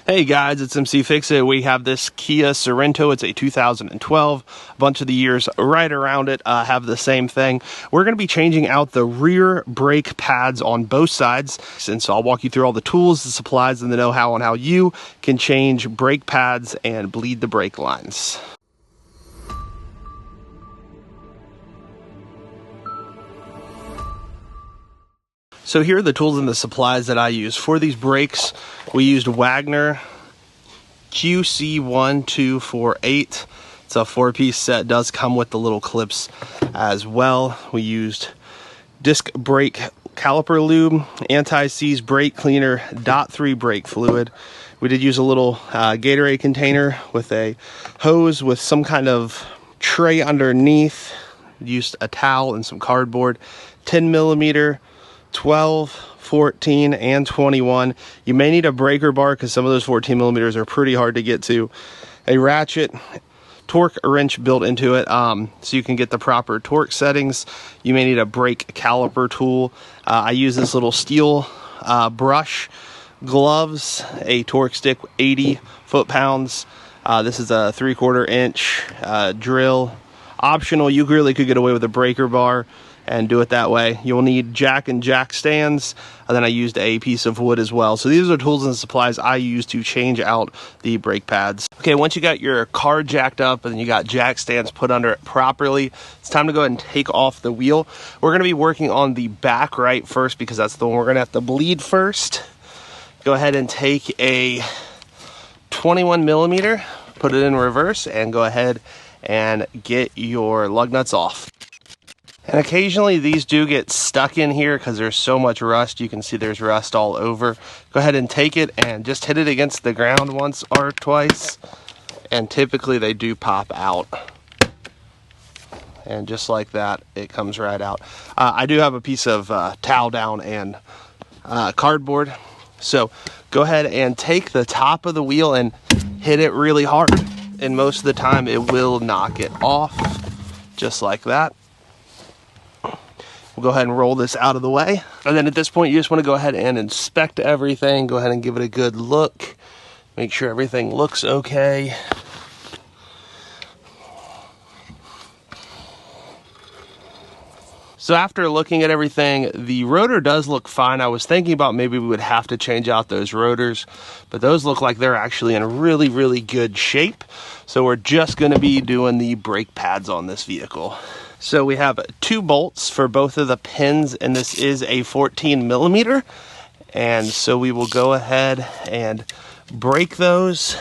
Hey guys, it's mcfixit. We have this Kia Sorento. It's a 2012. A bunch of the years right around it have the same thing. We're going to be changing out the rear brake pads on both sides. And so I'll walk you through all the tools, the supplies, and the know-how on how you can change brake pads and bleed the brake lines. So here are the tools and the supplies that I use. For these brakes, we used Wagner QC1248. It's a 4-piece set. It does come with the little clips as well. We used disc brake caliper lube, anti-seize brake cleaner, .3 brake fluid. We did use a little Gatorade container with a hose with some kind of tray underneath. We used a towel and some cardboard. 10 millimeter, 12, 14, and 21. You may need a breaker bar because some of those 14 millimeters are pretty hard to get to. A ratchet, torque wrench built into it so you can get the proper torque settings. You may need a brake caliper tool. I use this little steel brush, gloves, a torque stick, 80 foot-pounds. This is a 3/4 inch drill. Optional, you really could get away with a breaker bar and do it that way. You'll need jack and jack stands, and then I used a piece of wood as well. So these are tools and supplies I use to change out the brake pads. Okay, once you got your car jacked up and you got jack stands put under it properly, it's time to go ahead and take off the wheel. We're gonna be working on the back right first because that's the one we're gonna have to bleed first. Go ahead and take a 21 millimeter, put it in reverse, and go ahead and get your lug nuts off. And occasionally these do get stuck in here because there's so much rust. You can see there's rust all over. Go ahead and take it and just hit it against the ground once or twice. And typically they do pop out. And just like that, it comes right out. I do have a piece of towel down and cardboard. So go ahead and take the top of the wheel and hit it really hard. And most of the time it will knock it off, just like that. We'll go ahead and roll this out of the way. And then at this point, you just want to go ahead and inspect everything. Go ahead and give it a good look. Make sure everything looks okay. So after looking at everything, the rotor does look fine. I was thinking about maybe we would have to change out those rotors, but those look like they're actually in really, really good shape. So we're just going to be doing the brake pads on this vehicle. So we have 2 bolts for both of the pins, and this is a 14 millimeter. And so we will go ahead and break those.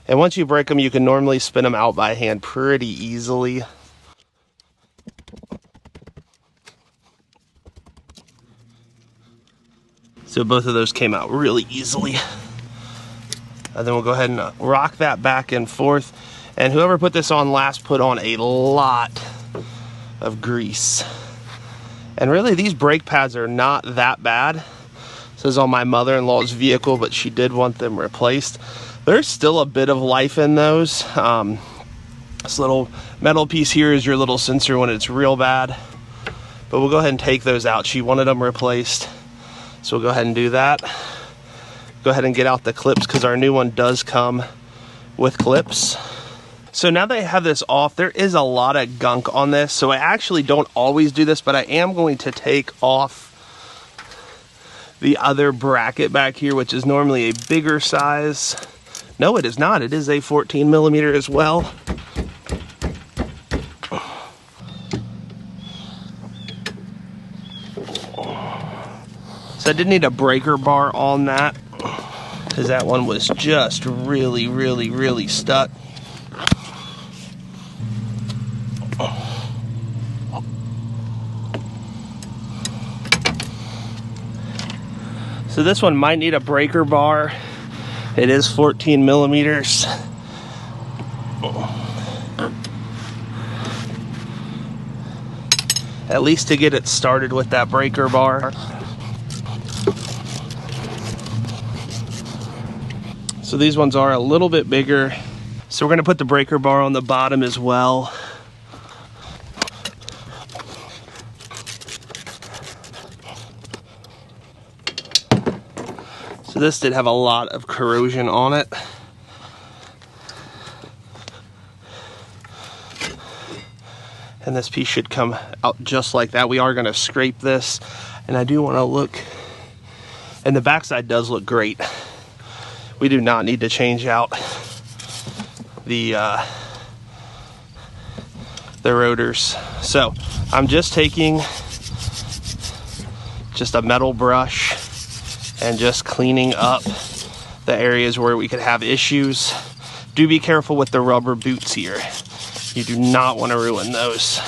And once you break them, you can normally spin them out by hand pretty easily. So both of those came out really easily. And then we'll go ahead and rock that back and forth. And whoever put this on last put on a lot of grease. And really, these brake pads are not that bad. This is on my mother-in-law's vehicle, but she did want them replaced. There's still a bit of life in those. This little metal piece here is your little sensor when it's real bad. But we'll go ahead and take those out. She wanted them replaced, so we'll go ahead and do that. Go ahead and get out the clips because our new one does come with clips. So now that I have this off, there is a lot of gunk on this. So I actually don't always do this, but I am going to take off the other bracket back here, which is normally a bigger size. No, it is not. It is a 14 millimeter as well. So I did need a breaker bar on that because that one was just really, really, really stuck. So this one might need a breaker bar. It is 14 millimeters. At least to get it started with that breaker bar. So these ones are a little bit bigger. So we're going to put the breaker bar on the bottom as well. So this did have a lot of corrosion on it. And this piece should come out just like that. We are going to scrape this, and I do want to look, and the backside does look great. We do not need to change out the rotors. So I'm just taking just a metal brush and just cleaning up the areas where we could have issues. Do be careful with the rubber boots here. You do not want to ruin those.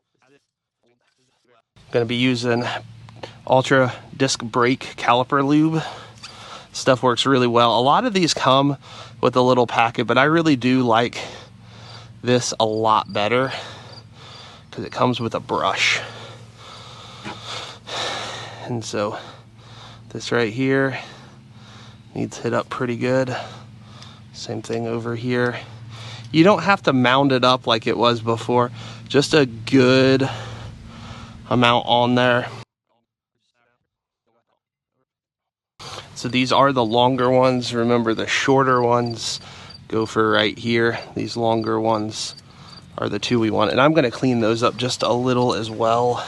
I'm going to be using Ultra Disc Brake Caliper Lube. Stuff works really well. A lot of these come with a little packet, but I really do like this a lot better because it comes with a brush. And so this right here needs hit up pretty good. Same thing over here. You don't have to mound it up like it was before. Just a good amount on there. So these are the longer ones. Remember, the shorter ones go for right here. These longer ones are the two we want. And I'm going to clean those up just a little as well.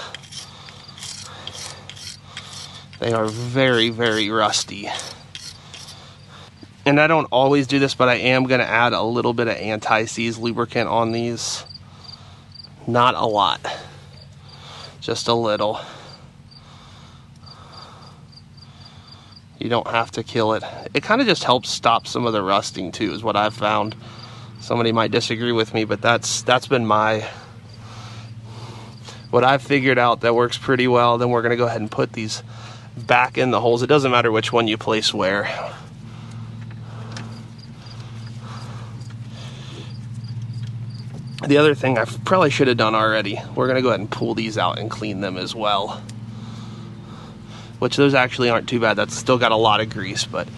They are very, very rusty. And I don't always do this, but I am going to add a little bit of Anti-Seize lubricant on these. Not a lot. Just a little. You don't have to kill it. It kind of just helps stop some of the rusting too, is what I've found. Somebody might disagree with me, but that's been what I've figured out that works pretty well. Then we're going to go ahead and put these back in the holes. It doesn't matter which one you place where. The other thing I probably should have done already, we're going to go ahead and pull these out and clean them as well. Which those actually aren't too bad. That's still got a lot of grease, but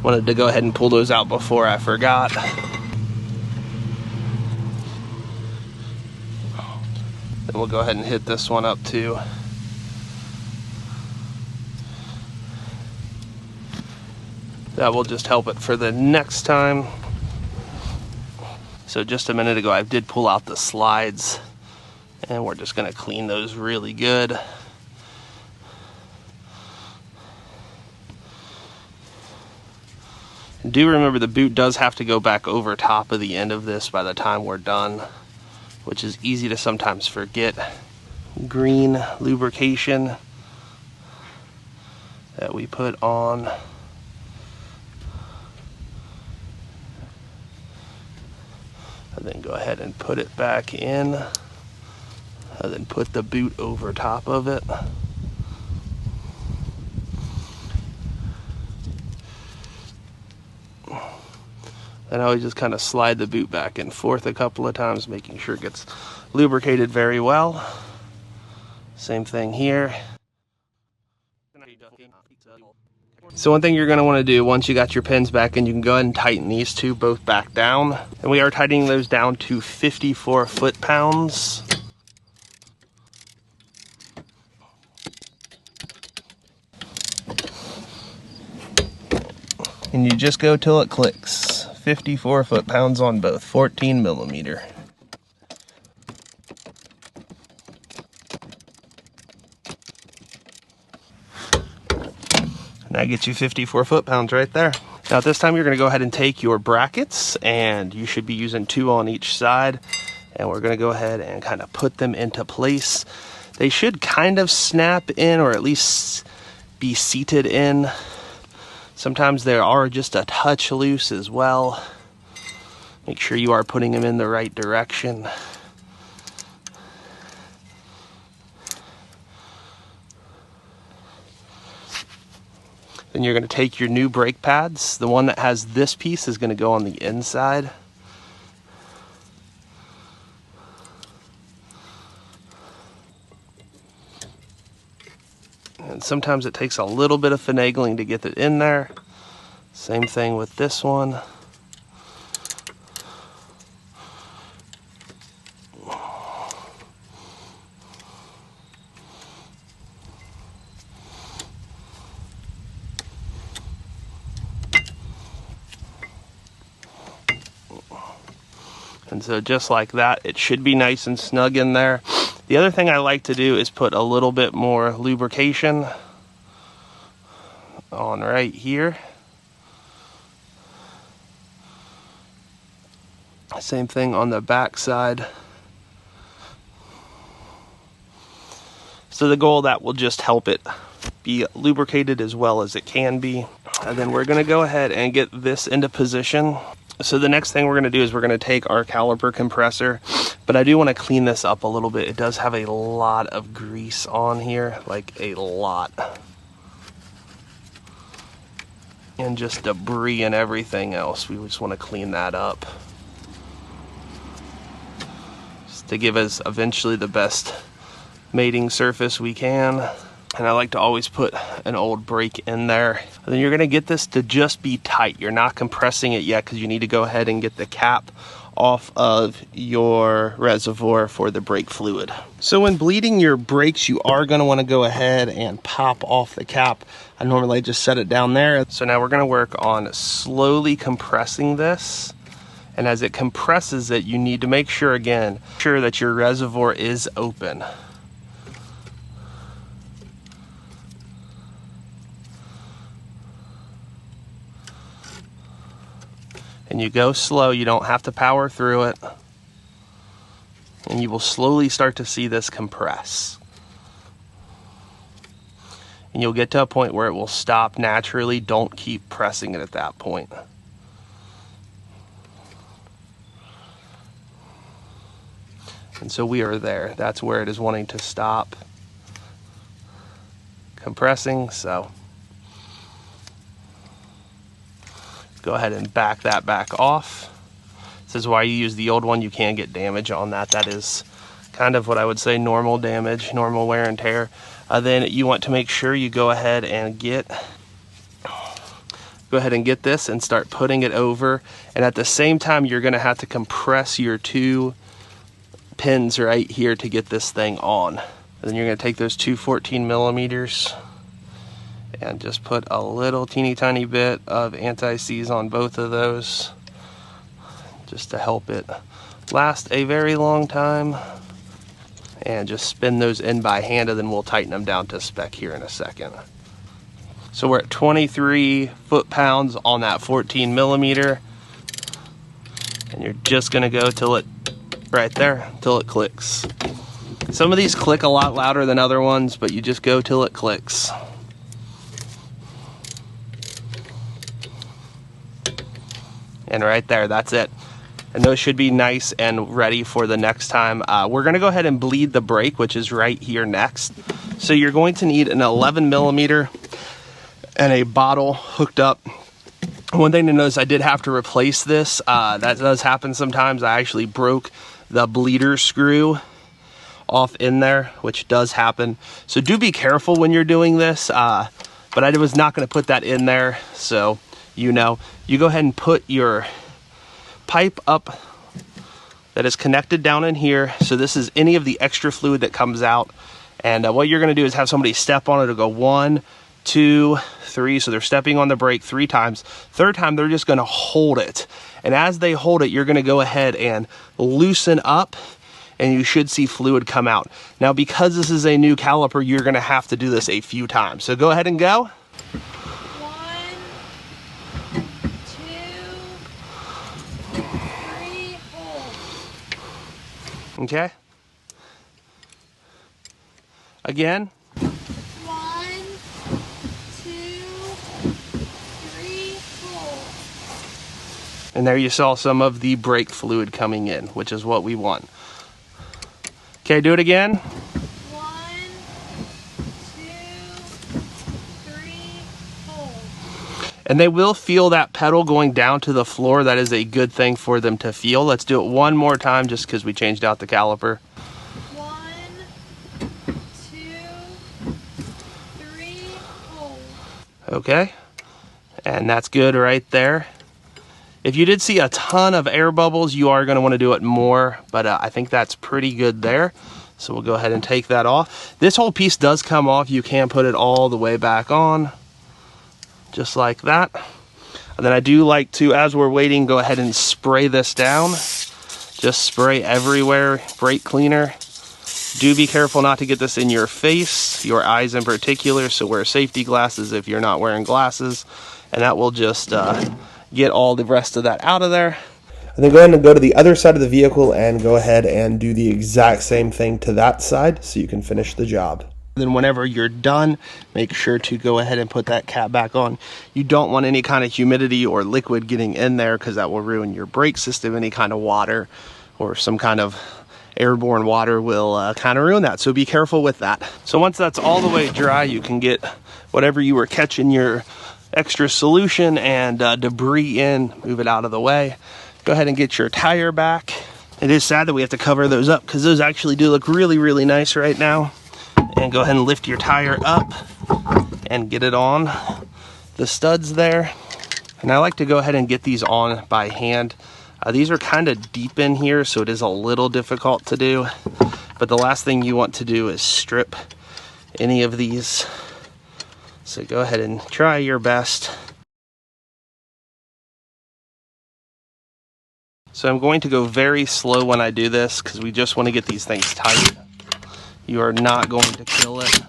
wanted to go ahead and pull those out before I forgot. Then we'll go ahead and hit this one up too. That will just help it for the next time. So just a minute ago I did pull out the slides, and we're just going to clean those really good. And do remember the boot does have to go back over top of the end of this by the time we're done, which is easy to sometimes forget. Green lubrication that we put on. And then go ahead and put it back in. And then put the boot over top of it. And I always just kind of slide the boot back and forth a couple of times, making sure it gets lubricated very well. Same thing here. So one thing you're going to want to do once you got your pins back in, you can go ahead and tighten these two both back down. And we are tightening those down to 54 foot-pounds. And you just go till it clicks. 54 foot-pounds on both, 14 millimeter. And that gets you 54 foot-pounds right there. Now at this time you're going to go ahead and take your brackets, and you should be using 2 on each side. And we're going to go ahead and kind of put them into place. They should kind of snap in, or at least be seated in. Sometimes they are just a touch loose as well. Make sure you are putting them in the right direction. Then you're going to take your new brake pads. The one that has this piece is going to go on the inside. And sometimes it takes a little bit of finagling to get it in there. Same thing with this one. And so just like that, it should be nice and snug in there. The other thing I like to do is put a little bit more lubrication on right here. Same thing on the back side. So the goal, that will just help it be lubricated as well as it can be. And then we're gonna go ahead and get this into position. So the next thing we're gonna do is we're gonna take our caliper compressor, but I do wanna clean this up a little bit. It does have a lot of grease on here, like a lot. And just debris and everything else. We just wanna clean that up, just to give us eventually the best mating surface we can. And I like to always put an old brake in there. And then you're gonna get this to just be tight. You're not compressing it yet because you need to go ahead and get the cap off of your reservoir for the brake fluid. So when bleeding your brakes, you are gonna wanna go ahead and pop off the cap. I normally just set it down there. So now we're gonna work on slowly compressing this. And as it compresses it, you need to make sure, again, that your reservoir is open. And you go slow, you don't have to power through it. And you will slowly start to see this compress. And you'll get to a point where it will stop naturally. Don't keep pressing it at that point. And so we are there. That's where it is wanting to stop compressing, so go ahead and back that back off. This is why you use the old one. You can get damage on that. That is kind of what I would say normal damage, normal wear and tear. Then you want to make sure you go ahead and get this and start putting it over. And at the same time, you're gonna have to compress your two pins right here to get this thing on. And then you're gonna take those two 14 millimeters and just put a little teeny tiny bit of anti-seize on both of those, just to help it last a very long time. And just spin those in by hand, and then we'll tighten them down to spec here in a second. So we're at 23 foot-pounds on that 14 millimeter, and you're just gonna go till it, right there, till it clicks. Some of these click a lot louder than other ones, but you just go till it clicks. And right there, that's it. And those should be nice and ready for the next time. We're gonna go ahead and bleed the brake, which is right here next. So you're going to need an 11 millimeter and a bottle hooked up. One thing to notice, I did have to replace this. That does happen sometimes. I actually broke the bleeder screw off in there, which does happen. So do be careful when you're doing this. But I was not gonna put that in there, so you know. You go ahead and put your pipe up that is connected down in here. So this is any of the extra fluid that comes out. And what you're gonna do is have somebody step on it. It'll go 1, 2, 3. So they're stepping on the brake 3 times. Third time, they're just gonna hold it. And as they hold it, you're gonna go ahead and loosen up, and you should see fluid come out. Now, because this is a new caliper, you're gonna have to do this a few times. So go ahead and go. 1, 2, 3, hold. Okay. Again. 1, 2, 3, hold. And there you saw some of the brake fluid coming in, which is what we want. Okay, do it again. 1, 2, 3, hold. And they will feel that pedal going down to the floor. That is a good thing for them to feel. Let's do it one more time just because we changed out the caliper. 1, 2, 3, hold. Okay, and that's good right there. If you did see a ton of air bubbles, you are going to want to do it more, but I think that's pretty good there. So we'll go ahead and take that off. This whole piece does come off. You can put it all the way back on, just like that. And then I do like to, as we're waiting, go ahead and spray this down Just spray everywhere, brake cleaner. Do be careful not to get this in your face, your eyes in particular, so wear safety glasses if you're not wearing glasses, and that will just get all the rest of that out of there. And then go ahead and go to the other side of the vehicle and go ahead and do the exact same thing to that side so you can finish the job. Then whenever you're done, make sure to go ahead and put that cap back on. You don't want any kind of humidity or liquid getting in there because that will ruin your brake system. Any kind of water or some kind of airborne water will kind of ruin that, so be careful with that. So once that's all the way dry, you can get whatever you were catching your extra solution and debris in, move it out of the way. Go ahead and get your tire back. It is sad that we have to cover those up because those actually do look really, really nice right now. And go ahead and lift your tire up and get it on the studs there. And I like to go ahead and get these on by hand. These are kind of deep in here, so it is a little difficult to do. But the last thing you want to do is strip any of these. So go ahead and try your best. So I'm going to go very slow when I do this because we just want to get these things tight. You are not going to kill it.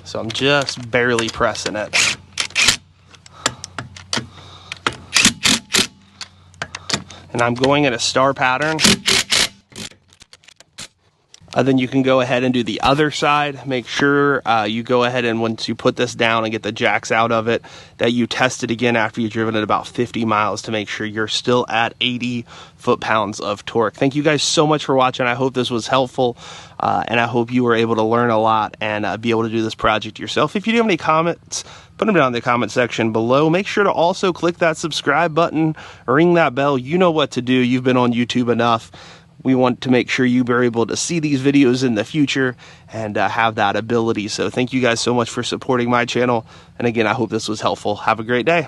So I'm just barely pressing it. And I'm going in a star pattern. Then you can go ahead and do the other side. Make sure you go ahead and once you put this down and get the jacks out of it, that you test it again after you've driven it about 50 miles to make sure you're still at 80 foot-pounds of torque. Thank you guys so much for watching. I hope this was helpful, and I hope you were able to learn a lot and be able to do this project yourself. If you do have any comments, put them down in the comment section below. Make sure to also click that subscribe button, ring that bell. You know what to do. You've been on YouTube enough. We want to make sure you are able to see these videos in the future and have that ability. So thank you guys so much for supporting my channel. And again, I hope this was helpful. Have a great day.